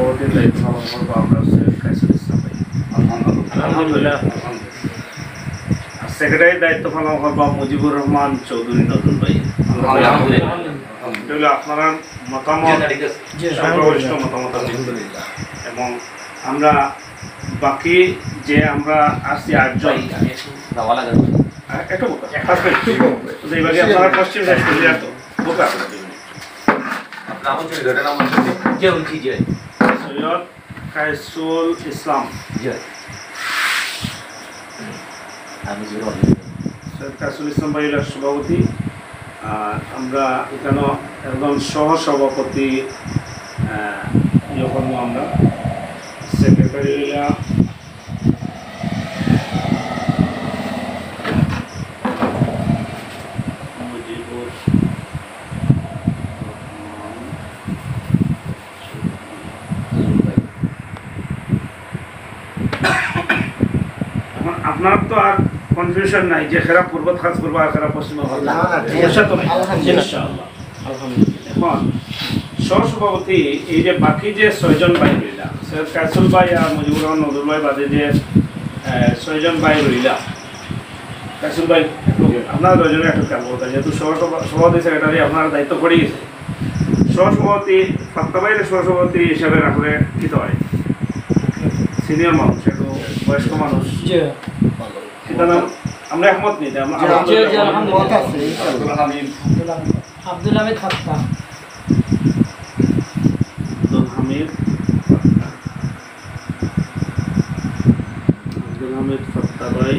সভাপতির দায়িত্ব পালন করবো আমরা সৈয়দ কাইসুল ইসলাম ভাই। আলহামদুলিল্লাহ। আর সেক্রেটারির দায়িত্ব পালন করবো মুজিবুর রহমান চৌধুরী নজরুল ভাই। এগুলো আপনারা মতামত সংখ্যাগরিষ্ঠ মতামত এবং আমরা বাকি যে আমরা আসছি 8 জন একটু এইভাবে আপনারা পশ্চিম সাইড করে যাতো বোকা সৈয়দ কাইসুল ইসলাম সৈয়দ কাইসুল ইসলাম ভাই সভাপতি। আর আমরা এখানে একজন সহসভাপতি ইয়ে করবো আমরা সেক্রেটারি মুজিবুর এখন আপনার তো আর কনফিউশন নাই যে খেরা পূর্ব খাস করবো আর খেরা পশ্চিম এখন সহসভাপতি এই যে বাকি যে 6 জন ভাই রইলা সৈয়দ কাইসুল ভাই আর মুজিবুর রহমান নজরুল ভাই বাদে যে 6 জন ভাই রইলা কাইসুল ভাই আপনারা 2 জনে একটু খেয়াল করতে যেহেতু সভাপতি সেক্রেটারি আপনার দায়িত্ব পড়ে গেছে সহসভাপতি ফাত্তা ভাইয়ের সহসভাপতি হিসাবে রাখলে কি হয় সিনিয়র মানুষ একটু বয়স্ক মানুষ আমরা একমত নিই আব্দুল হামিদ ফাত্তা আব্দুল হামিদ ফাত্তা ভাই